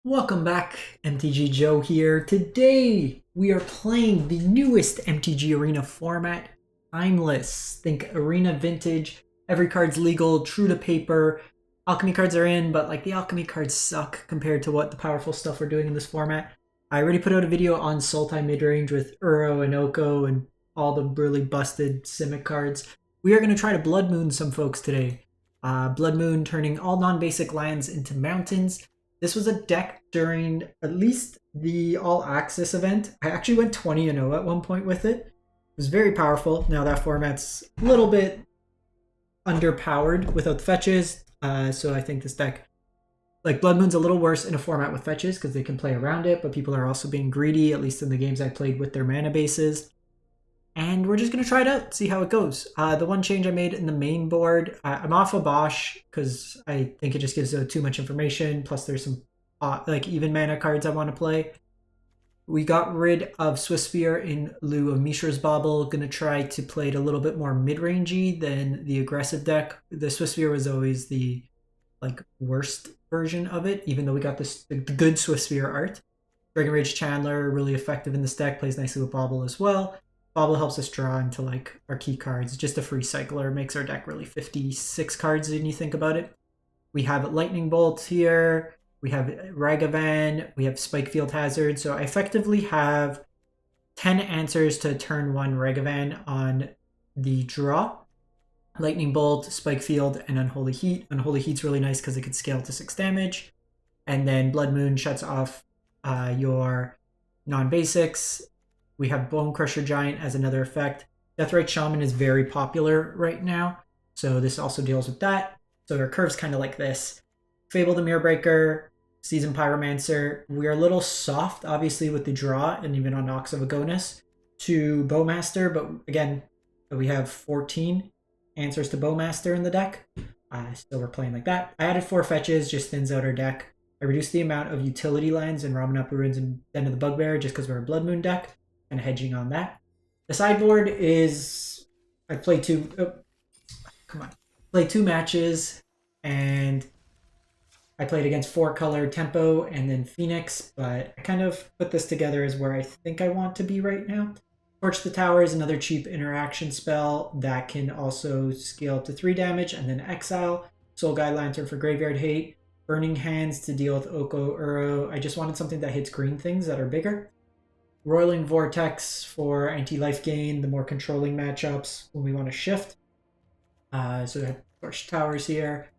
Welcome back, MTG Joe here. Today we are playing the newest MTG Arena format, Timeless. Think Arena Vintage, every card's legal, true to paper. Alchemy cards are in, but like the alchemy cards suck compared to what the powerful stuff we're doing in this format. I already put out a video on Sultai midrange with Uro and Oko and all the really busted Simic cards. We are going to try to Blood Moon some folks today. Blood Moon turning all non-basic lands into mountains. This was a deck during at least the All Access event. I actually went 20-0 at one point with it. It was very powerful. Now that format's a little bit underpowered without the fetches. So I think this deck, like Blood Moon's a little worse in a format with fetches because they can play around it, but people are also being greedy, at least in the games I played with their mana bases. And we're just going to try it out, see how it goes. The one change I made in the main board, I'm off of Bosch because I think it just gives too much information. Plus there's some like even mana cards I want to play. We got rid of Swiftspear in lieu of Mishra's Bauble. Going to try to play it a little bit more mid-rangey than the aggressive deck. The Swiftspear was always the like worst version of it, even though we got the good Swiftspear art. Dragon Rage Chandler, really effective in this deck, plays nicely with Bauble as well. Bauble helps us draw into like our key cards. Just a free cycler, makes our deck really 56 cards when you think about it. We have Lightning Bolt here. We have Ragavan. We have Spikefield Hazard. So I effectively have 10 answers to turn 1 Ragavan on the draw. Lightning Bolt, Spikefield, and Unholy Heat. Unholy Heat's really nice because it could scale to 6 damage. And then Blood Moon shuts off your non-basics. We have Bonecrusher Giant as another effect. Deathrite Shaman is very popular right now, so this also deals with that. So our curve's kind of like this. Fable the Mirror Breaker, Seasoned Pyromancer. We are a little soft, obviously, with the draw, and even on Ox of Agonas, to Bowmaster, but again, we have 14 answers to Bowmaster in the deck, so we're playing like that. I added 4 fetches, just thins out our deck. I reduced the amount of utility lands in Ramunap Ruins and Den of the Bugbear, just because we're a Blood Moon deck. And hedging on that. The sideboard is I played played 2 matches, and I played against 4 color Tempo and then Phoenix, but I kind of put this together as where I think I want to be right now. Torch the Tower is another cheap interaction spell that can also scale up to 3 damage, and then Exile. Soul Guide Lantern for Graveyard Hate. Burning Hands to deal with Oko, Uro. I just wanted something that hits green things that are bigger. Roiling Vortex for anti-life gain, the more controlling matchups when we want to shift. So we have Torch Towers here.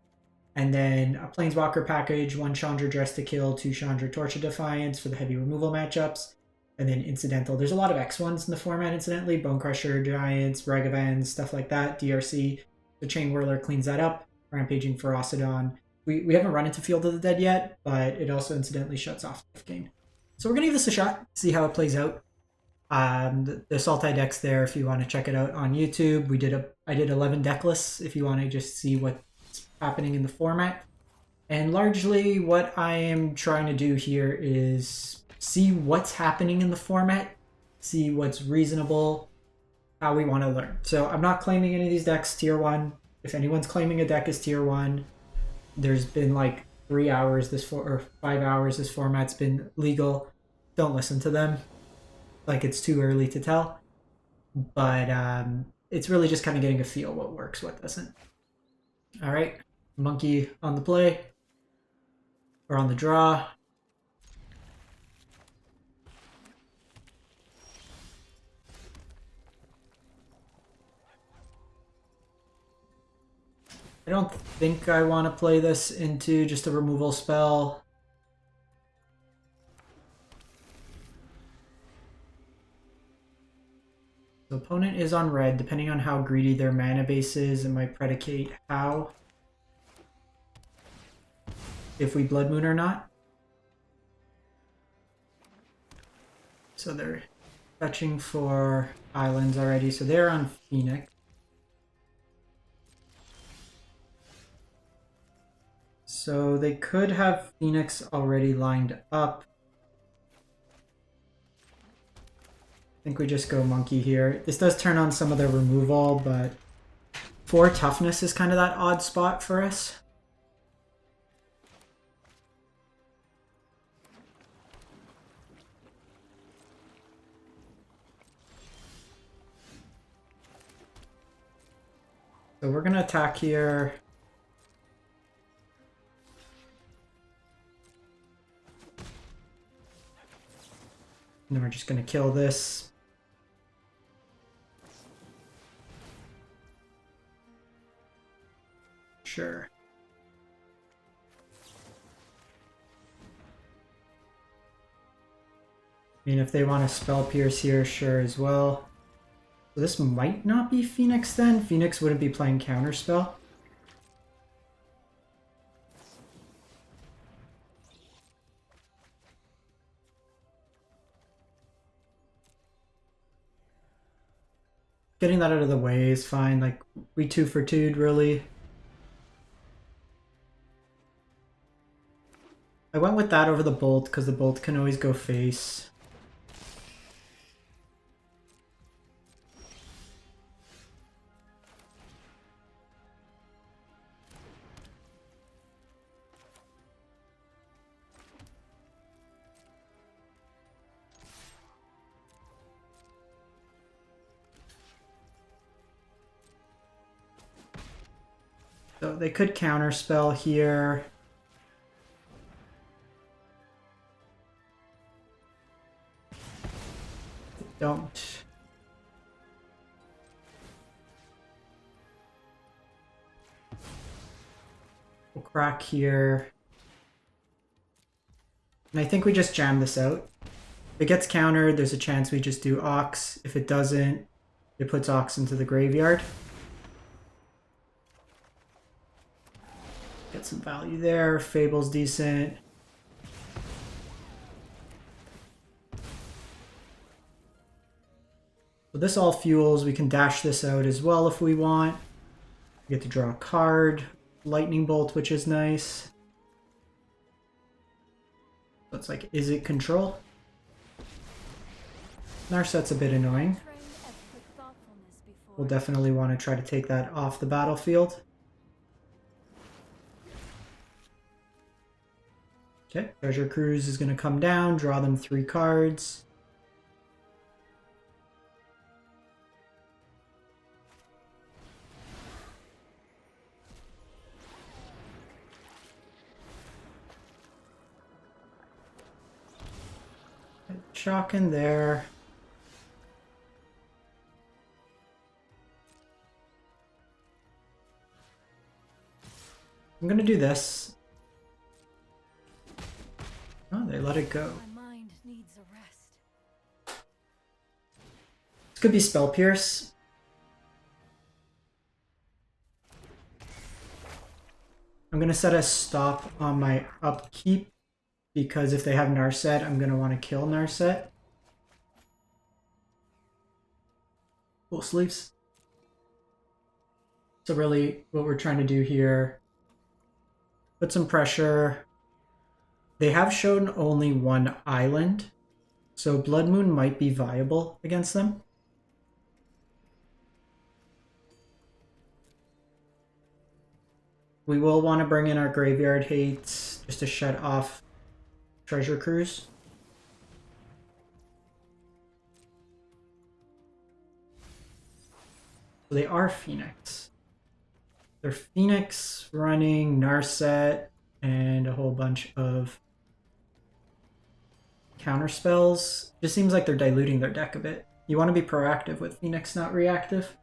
And then a Planeswalker package, 1 Chandra Dress to Kill, 2 Chandra Torch of Defiance for the heavy removal matchups. And then incidental. There's a lot of X1s in the format, incidentally. Bonecrusher Giants, Ragavans, stuff like that. DRC. The Chain Whirler cleans that up. Rampaging Ferocidon. We haven't run into Field of the Dead yet, but it also incidentally shuts off life gain. So we're going to give this a shot, see how it plays out. The Sultai deck's there if you want to check it out on YouTube. I did 11 deck lists if you want to just see what's happening in the format. And largely what I am trying to do here is see what's happening in the format, see what's reasonable, how we want to learn. So I'm not claiming any of these decks tier 1. If anyone's claiming a deck is tier 1, there's been like 3 hours or 5 hours this format's been legal. Don't listen to them. Like, it's too early to tell. But it's really just kind of getting a feel what works, what doesn't. All right, Monkey on the play or on the draw. I don't think I want to play this into just a removal spell. The opponent is on red. Depending on how greedy their mana base is, it might predicate how, if we Blood Moon or not. So they're fetching for islands already. So they're on Phoenix. So they could have Phoenix already lined up. I think we just go Monkey here. This does turn on some of their removal, but 4 toughness is kind of that odd spot for us. So we're gonna attack here. And then we're just gonna kill this. Sure. I mean, if they want to spell pierce here, sure as well. So this might not be Phoenix then. Phoenix wouldn't be playing counterspell. Getting that out of the way is fine. Like, we 2 for 2'd really. I went with that over the bolt because the bolt can always go face. So they could counterspell here. They don't. We'll crack here. And I think we just jam this out. If it gets countered, there's a chance we just do Ox. If it doesn't, it puts Ox into the graveyard. Get some value there. Fable's decent. So this all fuels. We can dash this out as well if we want. We get to draw a card. Lightning Bolt, which is nice. So it's like, is it control? Narset's a bit annoying. We'll definitely want to try to take that off the battlefield. Okay, Treasure Cruise is going to come down, draw them 3 cards. Shock in there. I'm going to do this. Oh, they let it go. My mind needs a rest. This could be Spell Pierce. I'm going to set a stop on my upkeep because if they have Narset, I'm going to want to kill Narset. Full sleeves. So really what we're trying to do here, put some pressure. They have shown only 1 island, so Blood Moon might be viable against them. We will want to bring in our Graveyard Hates just to shut off Treasure Cruise. So they are Phoenix. They're Phoenix running Narset and a whole bunch of counter spells. Just seems like they're diluting their deck a bit. You want to be proactive with Phoenix, not reactive.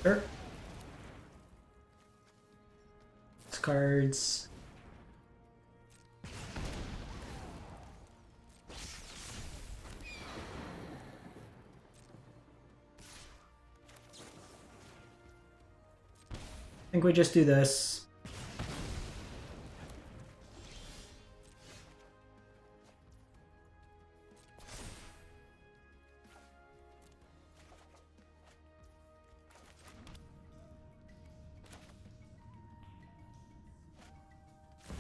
Sure. These cards. I think we just do this.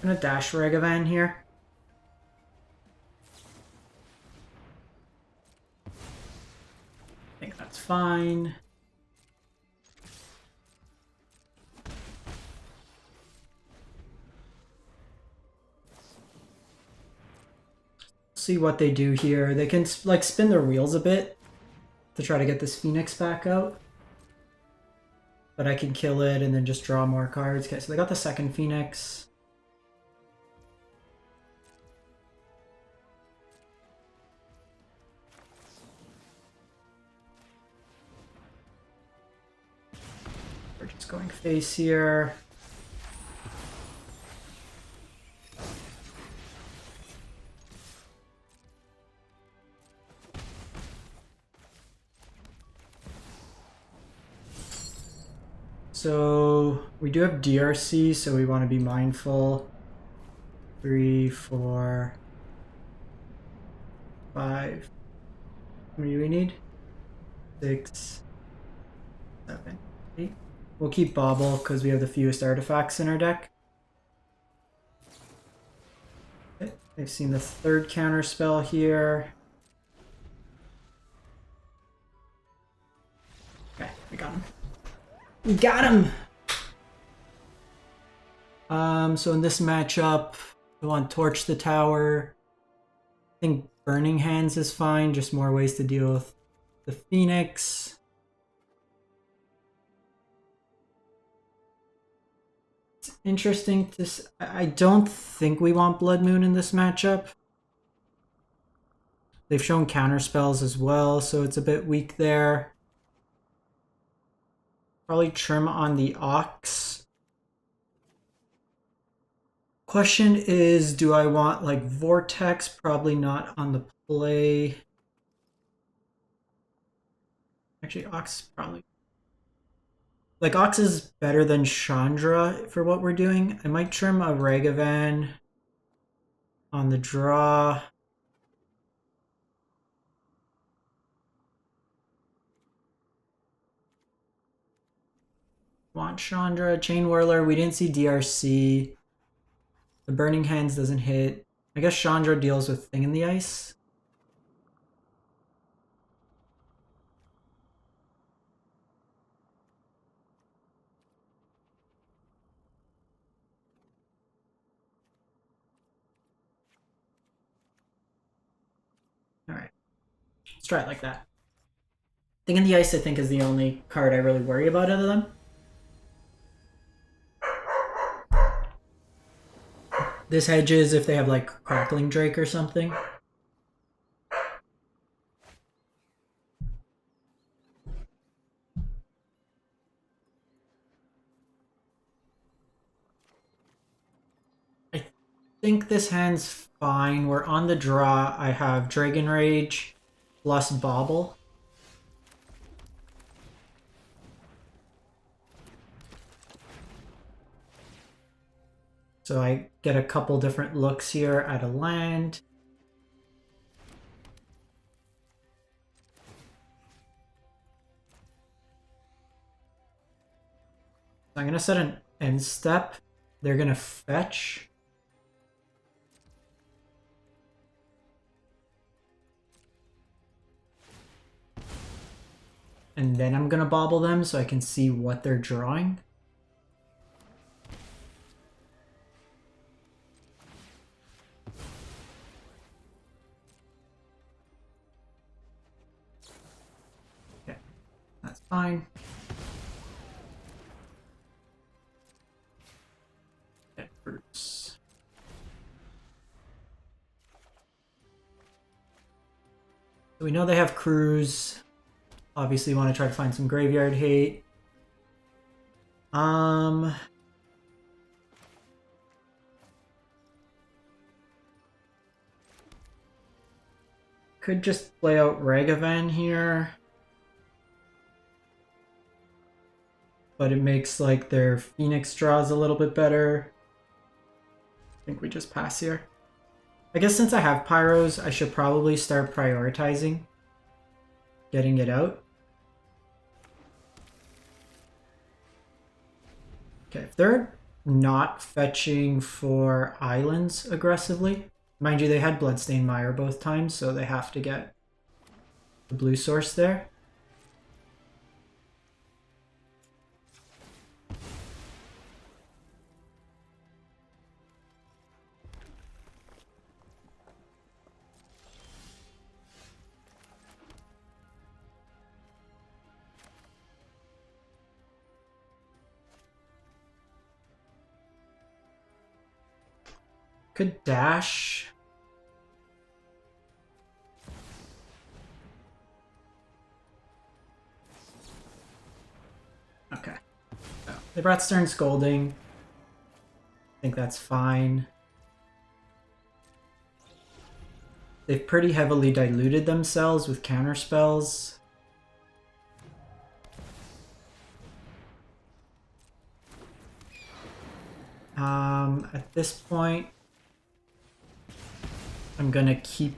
I'm gonna dash Ragavan here. I think that's fine. See what they do here. They can like spin their wheels a bit. to try to get this Phoenix back out. But I can kill it and then just draw more cards. Okay, so they got the second Phoenix. We're just going face here. So we do have DRC, so we want to be mindful. 3, 4, 5. How many do we need? 6, 7, 8. We'll keep Bauble because we have the fewest artifacts in our deck. Okay, they've seen the third counter spell here. Okay, we got him. We got him! So in this matchup, we want Torch the Tower. I think Burning Hands is fine, just more ways to deal with the Phoenix. It's interesting to... I don't think we want Blood Moon in this matchup. They've shown counter spells as well, so it's a bit weak there. Probably trim on the Ox. Question is, do I want like Vortex? Probably not on the play. Actually, Ox probably... Like, Ox is better than Chandra for what we're doing. I might trim a Ragavan on the draw. Want Chandra, Chain Whirler. We didn't see DRC. The Burning Hands doesn't hit. I guess Chandra deals with Thing in the Ice. Alright. Let's try it like that. Thing in the Ice, I think, is the only card I really worry about out of them. This hedges if they have like Crackling Drake or something. I think this hand's fine. We're on the draw. I have Dragon Rage plus Bauble. So I get a couple different looks here at a land. I'm going to set an end step. They're going to fetch. And then I'm going to Bauble them so I can see what they're drawing. That's fine. Get fruits. So we know they have Cruise. Obviously want to try to find some graveyard hate. Could just play out Ragavan here. But it makes like their Phoenix draws a little bit better. I think we just pass here. I guess since I have Pyros, I should probably start prioritizing getting it out. Okay, if they're not fetching for islands aggressively, mind you, they had Bloodstained Mire both times, so they have to get the blue source there. Could dash. Okay. So they brought Stern Scolding. I think that's fine. They've pretty heavily diluted themselves with counter spells. At this point, I'm gonna keep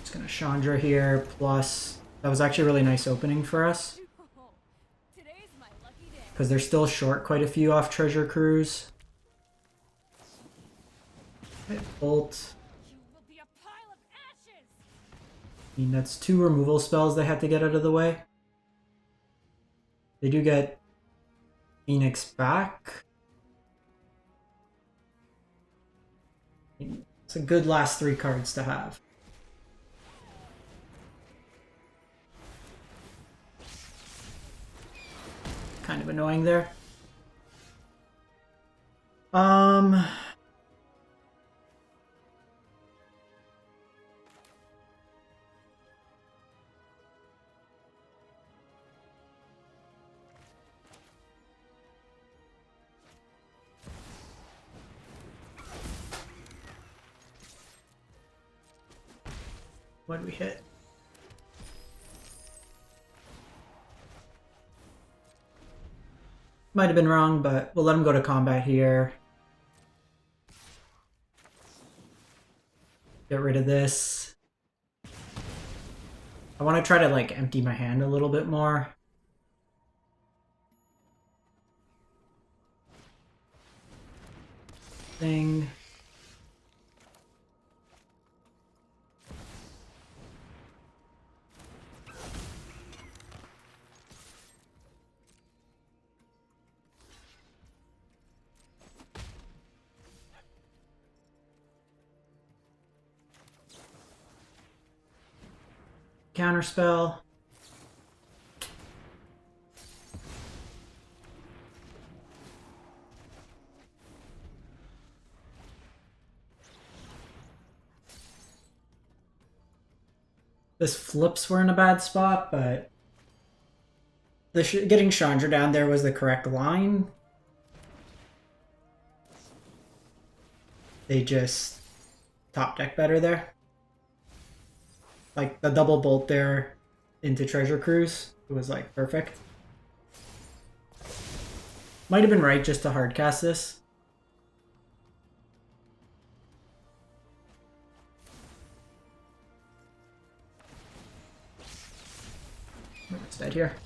just gonna Chandra here, plus that was actually a really nice opening for us. Because they're still short quite a few off Treasure Cruise. Hit Bolt. I mean, that's 2 removal spells they had to get out of the way. They do get Phoenix back. It's a good last 3 cards to have. Kind of annoying there. What did we hit? Might have been wrong, but we'll let him go to combat here. Get rid of this. I want to try to like empty my hand a little bit more. Thing. Counterspell. This flips were in a bad spot, but getting Chandra down there was the correct line. They just top deck better there. Like the double bolt there into Treasure Cruise, it was like perfect. Might have been right just to hard cast this. It's dead here.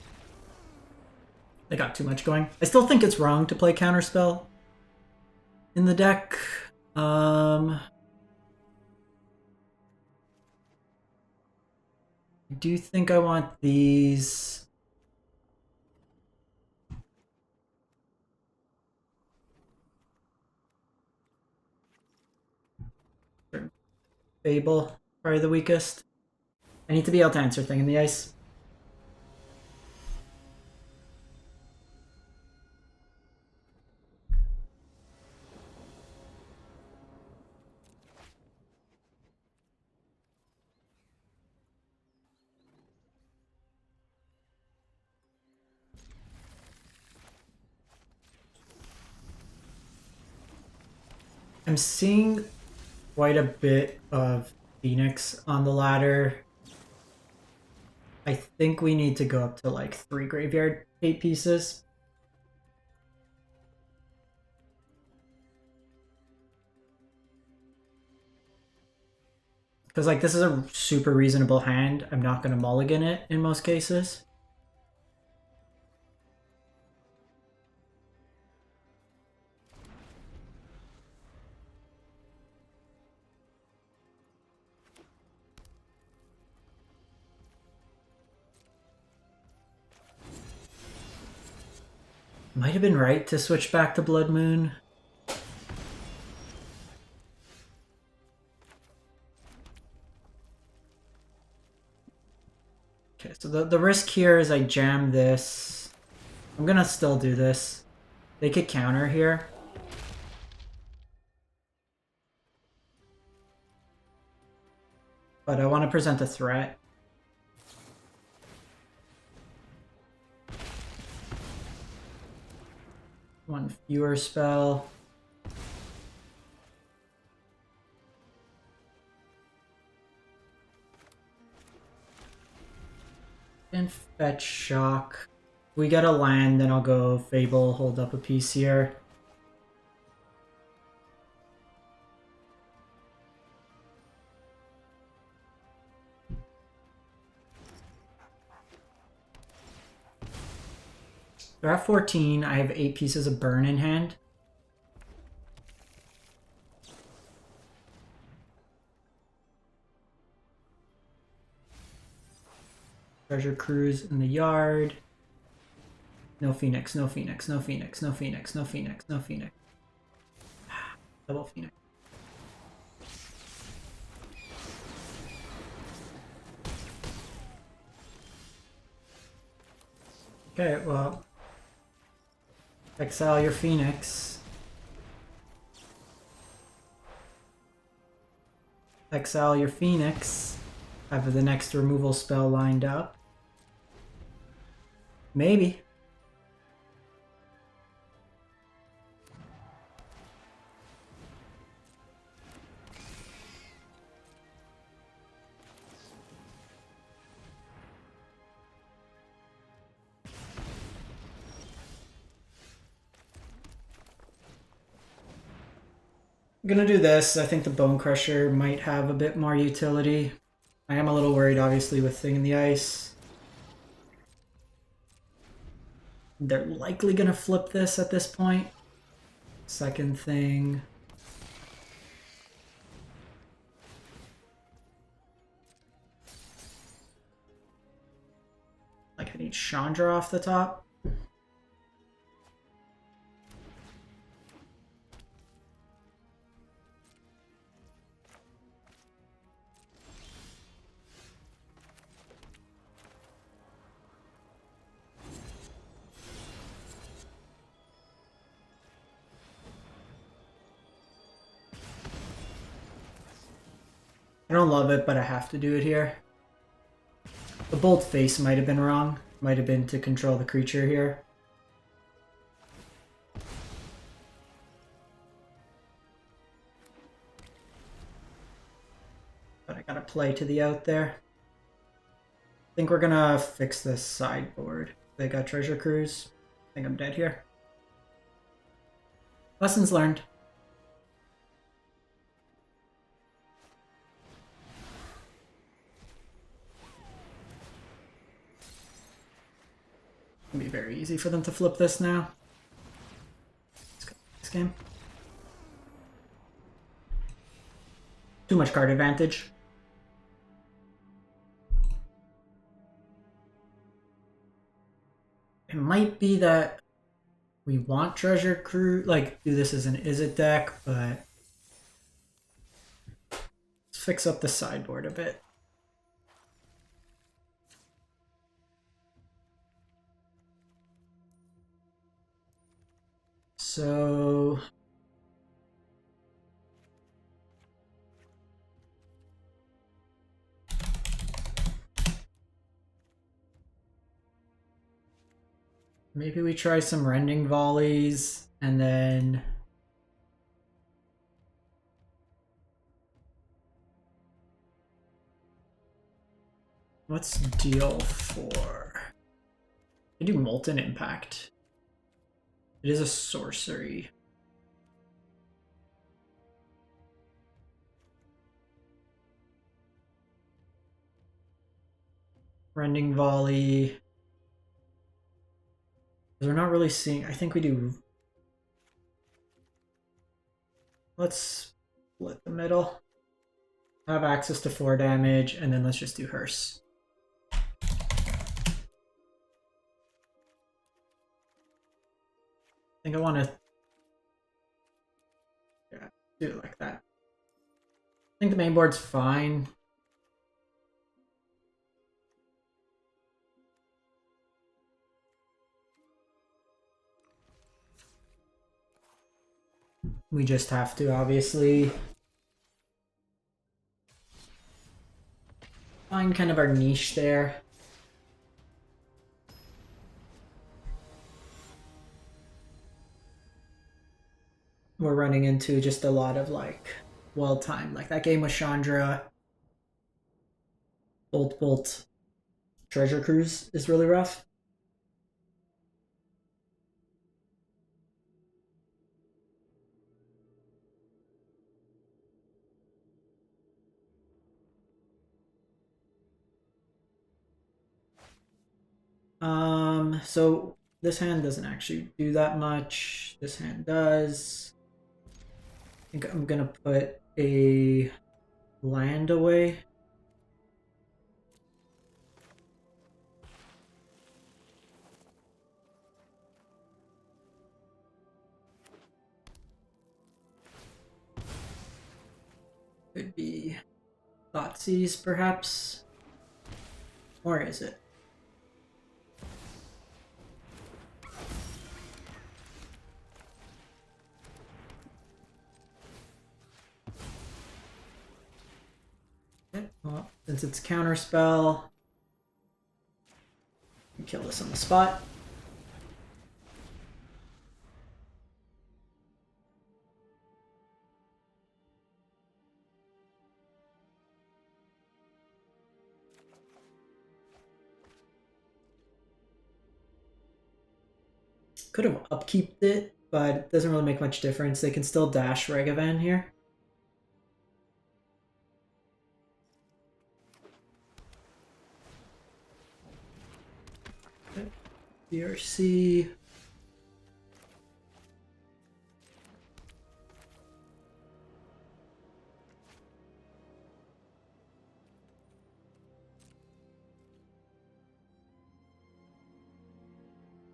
They got too much going. I still think it's wrong to play Counterspell in the deck. I do think I want these. Fable, probably the weakest. I need to be able to answer Thing in the Ice. I'm seeing quite a bit of Phoenix on the ladder. I think we need to go up to like 3 graveyard 8 pieces. Because like this is a super reasonable hand. I'm not going to mulligan it in most cases. Might have been right to switch back to Blood Moon. Okay, so the risk here is I jam this. I'm gonna still do this. They could counter here. But I want to present a threat. One fewer spell. And fetch shock. If we get a land, then I'll go Fable, hold up a piece here. They're at 14. I have 8 pieces of burn in hand. Treasure Cruise in the yard. No Phoenix, no Phoenix, no Phoenix, no Phoenix, no Phoenix, no Phoenix. Double Phoenix. Okay, well. Exile your Phoenix. Exile your Phoenix. Have the next removal spell lined up. Maybe. I'm gonna do this. I think the Bonecrusher might have a bit more utility. I am a little worried, obviously, with Thing in the Ice. They're likely gonna flip this at this point. Second thing. Like, I need Chandra off the top. I don't love it, but I have to do it here. The bold face might have been wrong. Might have been to control the creature here. But I gotta play to the out there. I think we're gonna fix this sideboard. They got Treasure Cruise. I think I'm dead here. Lessons learned. It'll be very easy for them to flip this now. Let's go this game. Too much card advantage. It might be that we want Treasure Cruise, like do this as an Is It deck, but let's fix up the sideboard a bit. So maybe we try some Rending Volleys and then what's deal 4? I do Molten Impact. It is a sorcery. Rending Volley. We're not really seeing. I think we do. Let's split the middle. Have access to 4 damage, and then let's just do Hearse. I think I want to do it like that. I think the main board's fine. We just have to obviously find kind of our niche there. We're running into just a lot of like well timed, like that game with Chandra. Bolt Treasure Cruise is really rough. So this hand doesn't actually do that much. This hand does. I think I'm gonna put a land away. Could be Thoughtseize, perhaps. Or is it? Okay, well, since it's counterspell, we kill this on the spot. Could have upkeeped it, but it doesn't really make much difference. They can still dash Ragavan here. Okay. BRC.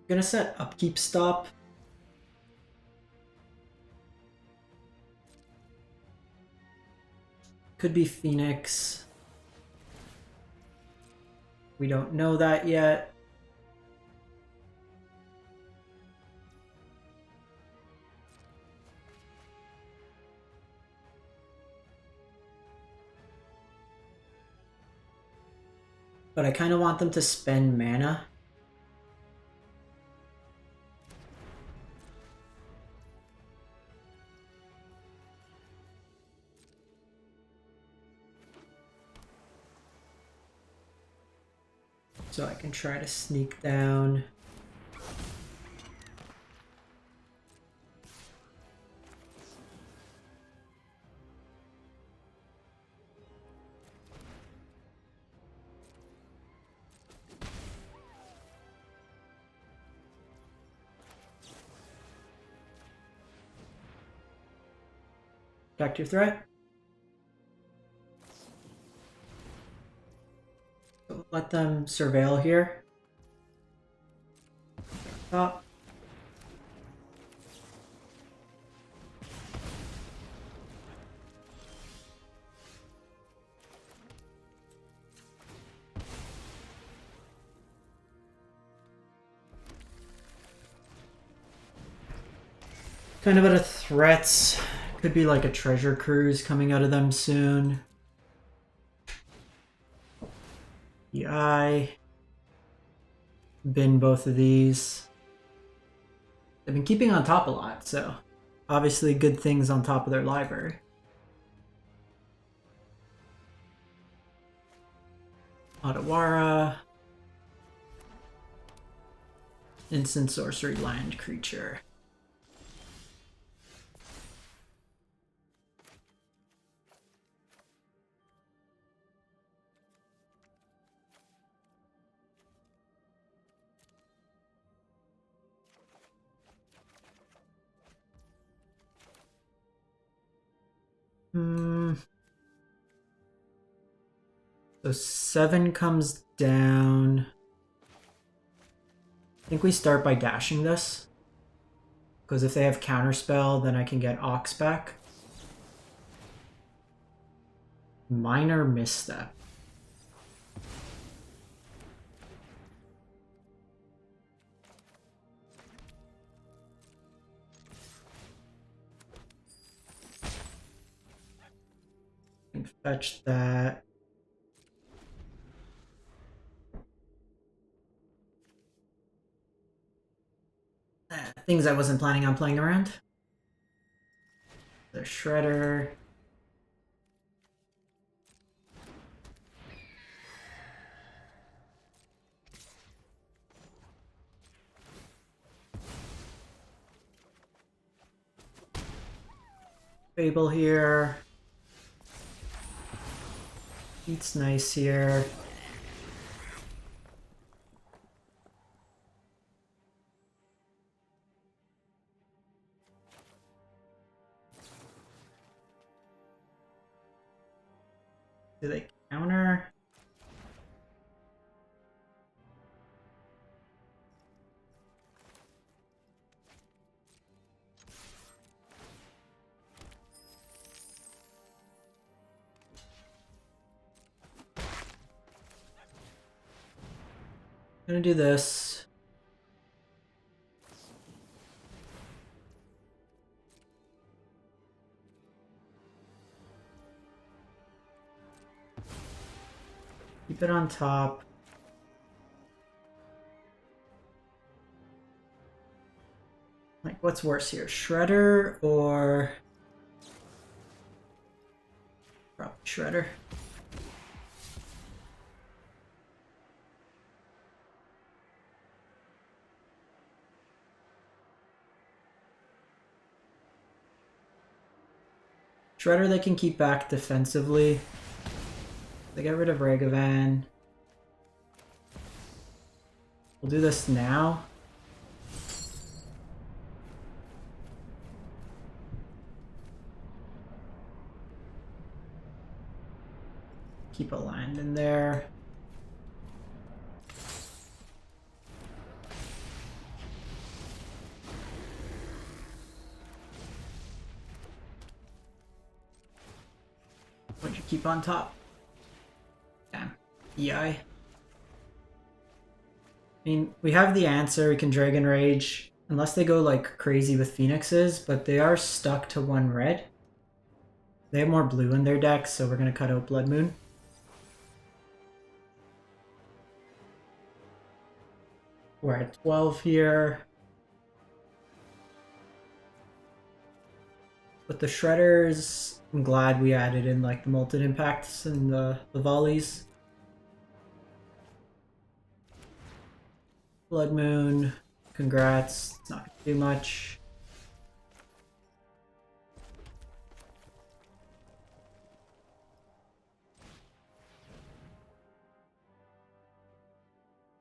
Gonna set upkeep stop. Could be Phoenix. We don't know that yet. But I kind of want them to spend mana. So I can try to sneak down. Protect your threat. So let them surveil here. Top. Kind of out of threats. Could be like a treasure cruise coming out of them soon. EI. Bin both of these. They've been keeping on top a lot, so obviously good things on top of their library. Otawara. Instant sorcery land creature. So 7 comes down. I think we start by dashing this. Because if they have counterspell, then I can get Ox back. Minor misstep. Touch that. Things I wasn't planning on playing around. The Shredder. Fable here. Heat's nice here. Do they counter? I'm gonna do this. Keep it on top. Like, what's worse here? Shredder or... Probably Shredder. Shredder they can keep back defensively. They get rid of Ragavan. We'll do this now. Keep a land in there. What'd you keep on top? Damn. EI. I mean, we have the answer. We can Dragon Rage. Unless they go like crazy with Phoenixes, but they are stuck to one red. They have more blue in their deck, so we're going to cut out Blood Moon. We're at 12 here. With the Shredders, I'm glad we added in like the Molten Impacts and the volleys. Blood Moon, congrats. It's not gonna do much.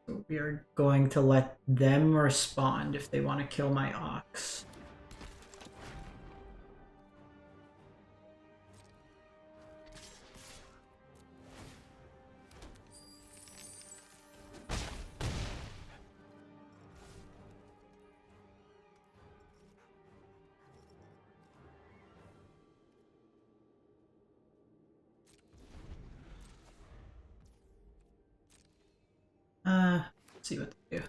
So we are going to let them respond if they want to kill my Ox. Let's see what they do.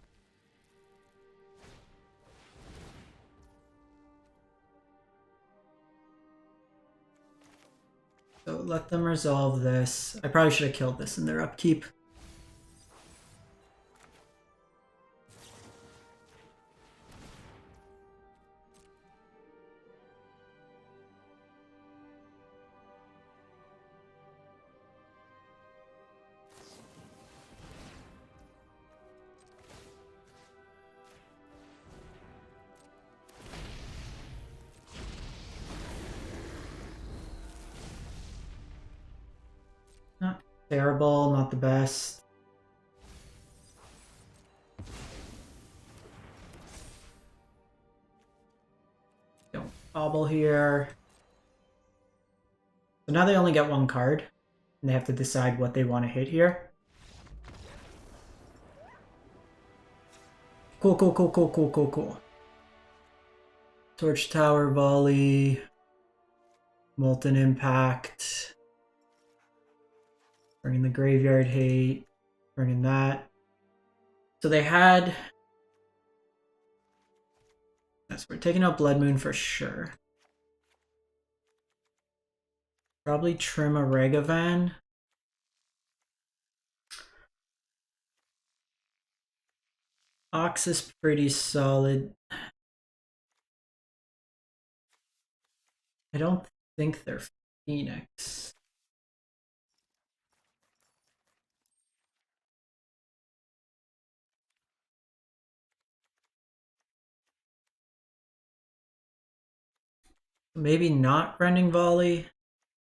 So let them resolve this. I probably should have killed this in their upkeep. Not terrible, not the best. Don't Bauble here. So now they only get one card, and they have to decide what they want to hit here. Cool, cool, cool, cool, cool, cool, cool. Torch Tower Volley. Molten Impact. Bringing the Graveyard Hate. Bringing that. So they had... Yes, we're taking out Blood Moon for sure. Probably trim a Ragavan. Ox is pretty solid. I don't think they're Phoenix. Maybe not Rending Volley,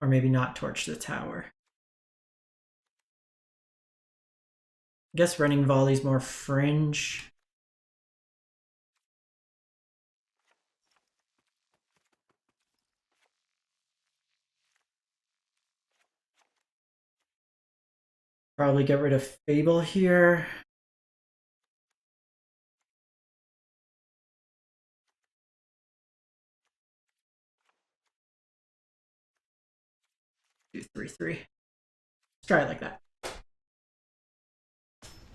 or maybe not Torch the Tower. I guess Rending Volley's more fringe. Probably get rid of Fable here. Do 3/3. Let's try it like that.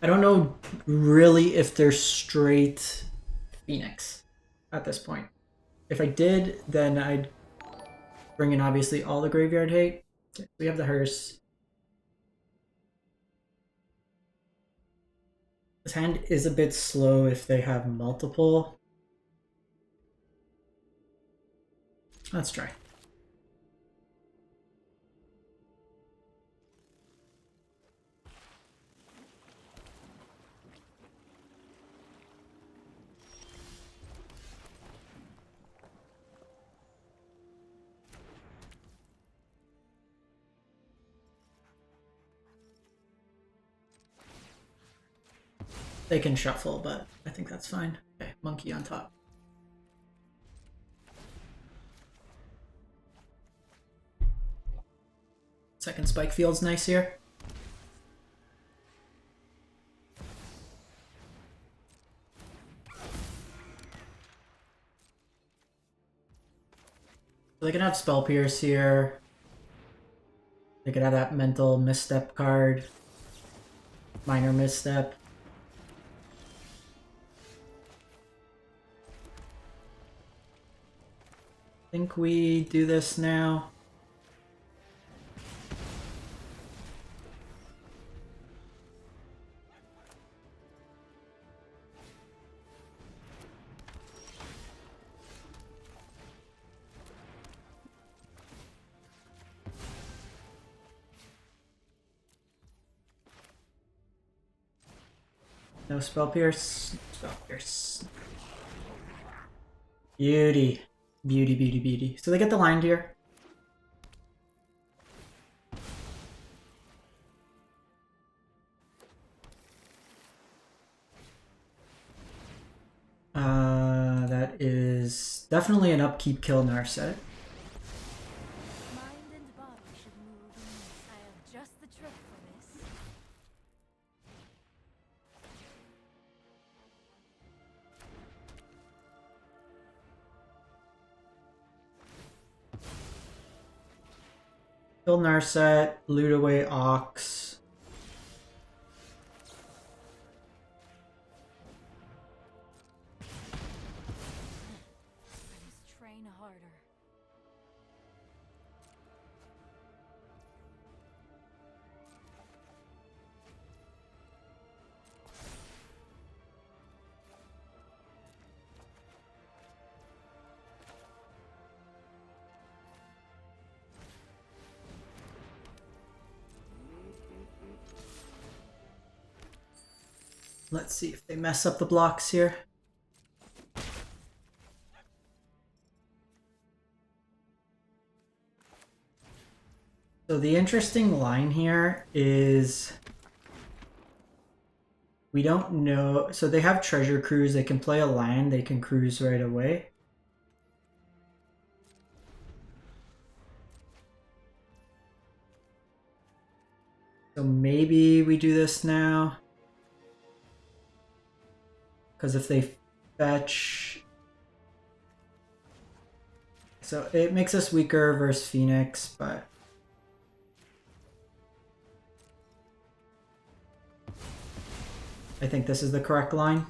I don't know really if they're straight Phoenix at this point. If I did, then I'd bring in obviously all the graveyard hate. Okay, we have the hearse. This hand is a bit slow if they have multiple. Let's try. They can shuffle, but I think that's fine. Okay, monkey on top. Second Spikefield's nice here. So they can have Spell Pierce here. They could have that mental misstep card. Minor misstep. I think we do this now. No Spell Pierce. Spell Pierce. Beauty. Beauty, beauty, beauty. So they get the land here. That is definitely an upkeep kill Narset. Mind and body should move in this. I have just the trick for this. Kill Narset, loot away Ox. I must train harder. Let's see if they mess up the blocks here. So the interesting line here is we don't know. So they have Treasure Cruise. They can play a land. They can cruise right away. So maybe we do this now. Because if they fetch... So it makes us weaker versus Phoenix, but... I think this is the correct line.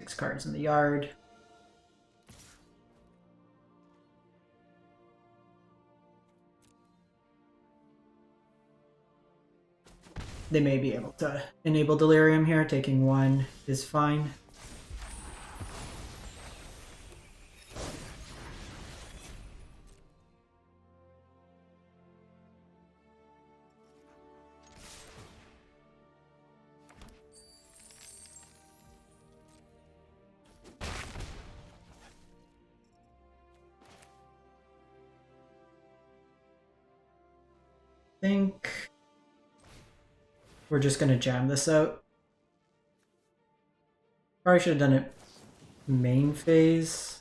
6 cards in the yard. They may be able to enable Delirium here. Taking one is fine. Think we're just gonna jam this out. Probably should have done it main phase.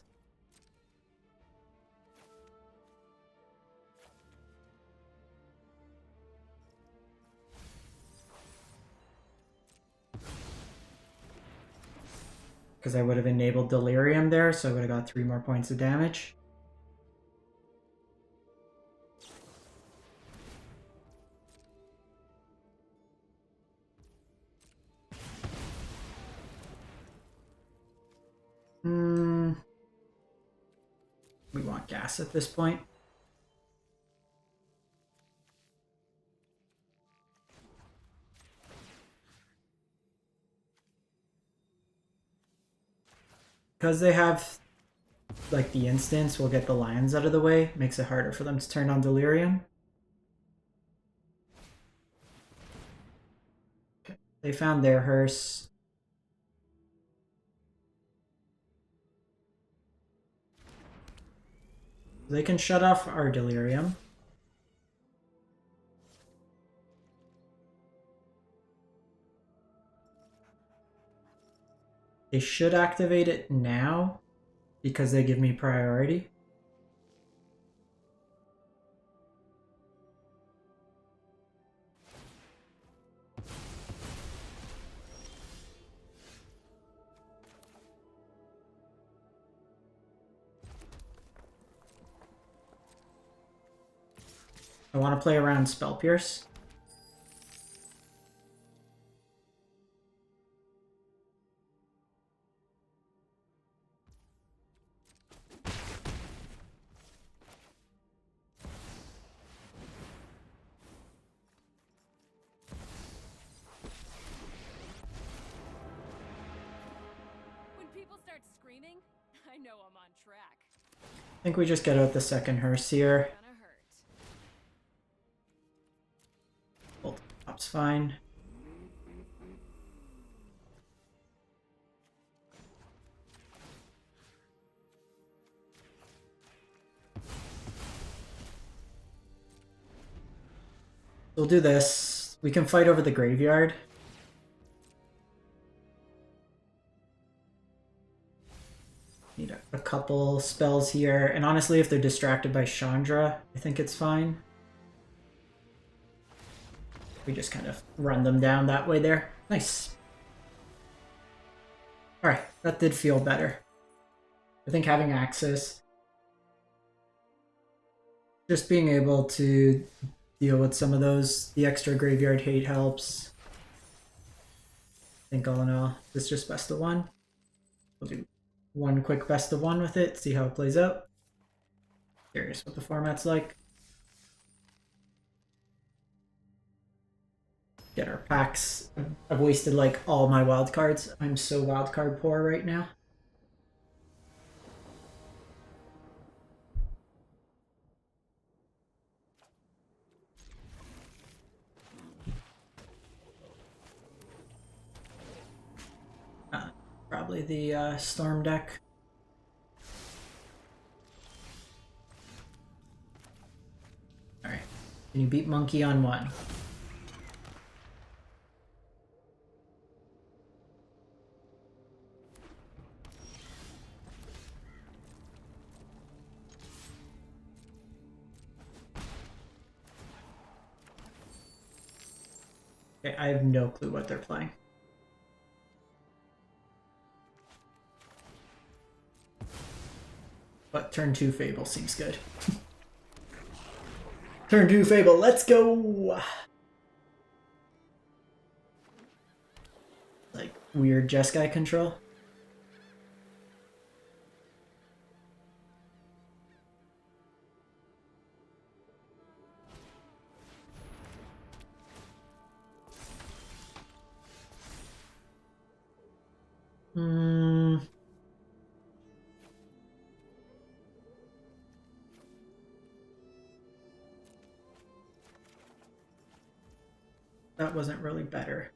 Because I would have enabled Delirium there, so I would have got 3 more points of damage. We want gas at this point. Because they have like the instance, we'll get the lands out of the way. Makes it harder for them to turn on Delirium. Okay. They found their hearse. They can shut off our Delirium. They should activate it now because they give me priority. I want to play around Spell Pierce. When people start screaming, I know I'm on track. I think we just get out the second hearse here. Gonna hurt. Bolt top's fine. We'll do this. We can fight over the graveyard. Need a couple spells here. And honestly, if they're distracted by Chandra, I think it's fine. We just kind of run them down that way there. Nice. Alright, that did feel better. I think having access, just being able to deal with some of those, the extra graveyard hate helps. I think all in all, it's just best of one. We'll do one quick best of one with it, see how it plays out. Curious what the format's like. Get our packs. I've wasted like all my wild cards. I'm so wildcard poor right now. Probably the Storm deck. Alright. Can you beat Monkey on one? Okay, I have no clue what they're playing. But turn 2 Fable seems good. Turn 2 Fable, let's go! Like, weird Jeskai control. that wasn't really better.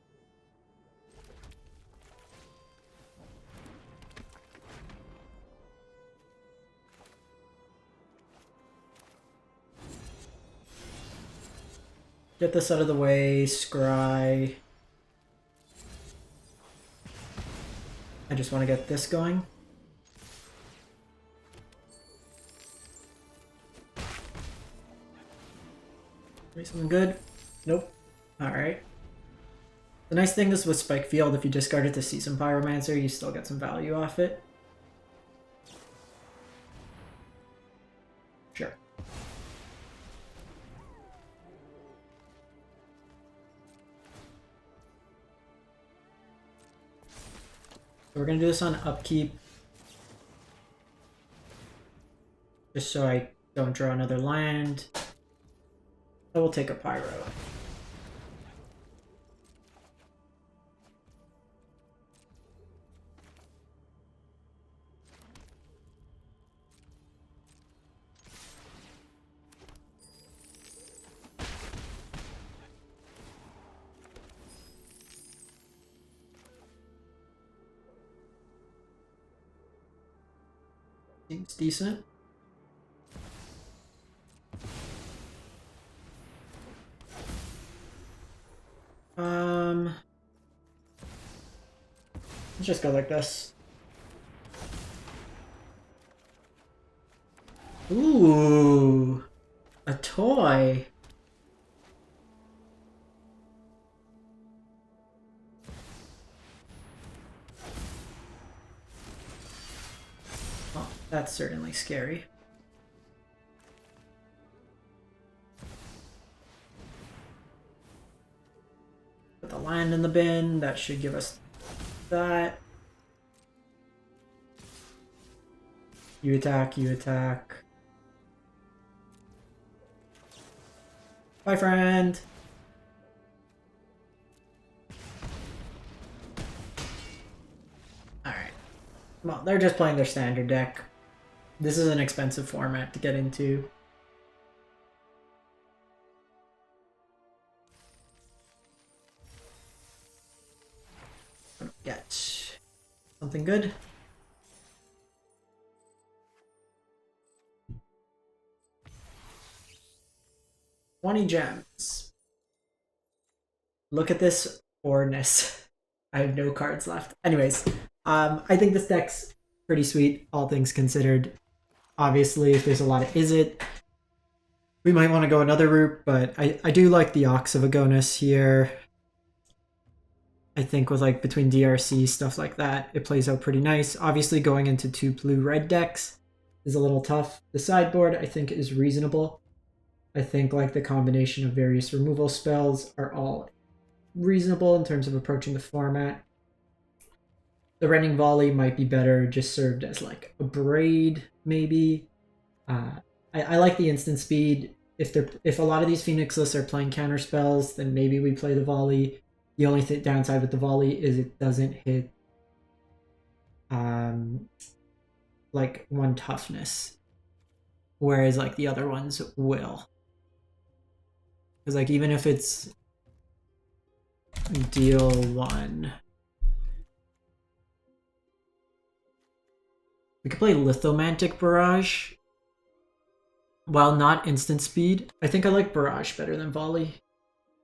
Get this out of the way, scry. I just want to get this going. Maybe something good? Nope. Alright. The nice thing is with Spikefield, if you discard it to Seasoned Pyromancer, you still get some value off it. Sure. So we're going to do this on upkeep. Just so I don't draw another land. I will take a Pyro. Seems decent. Let's just go like this. Ooh, a toy. Oh, that's certainly scary. Put the land in the bin. That should give us that. You attack, you attack. Bye, friend. Alright. Well, they're just playing their standard deck. This is an expensive format to get into. Get something good. $20 gems. Look at this poorness. I have no cards left. Anyways, I think this deck's pretty sweet, all things considered. Obviously, if there's a lot of it, we might want to go another route, but I do like the Ox of Agonas here. I think with like between DRC, stuff like that, it plays out pretty nice. Obviously going into 2 blue-red decks is a little tough. The sideboard I think is reasonable. I think like the combination of various removal spells are all reasonable in terms of approaching the format. The Rending Volley might be better just served as like a braid maybe. I like the instant speed. If a lot of these Phoenix lists are playing counter spells, then maybe we play the volley. The only downside with the volley is it doesn't hit like 1 toughness, whereas like the other ones will. Because like even if it's deal 1, we could play Lithomantic Barrage. While not instant speed, I think I like Barrage better than volley.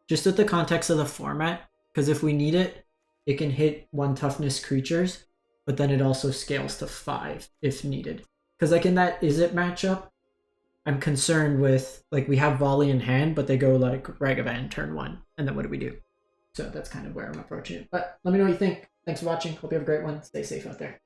Just with the context of the format. Because if we need it, it can hit 1 toughness creatures, but then it also scales to 5 if needed. Because like in that Is It matchup, I'm concerned with, like we have volley in hand, but they go like Ragavan turn 1, and then what do we do? So that's kind of where I'm approaching it. But let me know what you think. Thanks for watching. Hope you have a great one. Stay safe out there.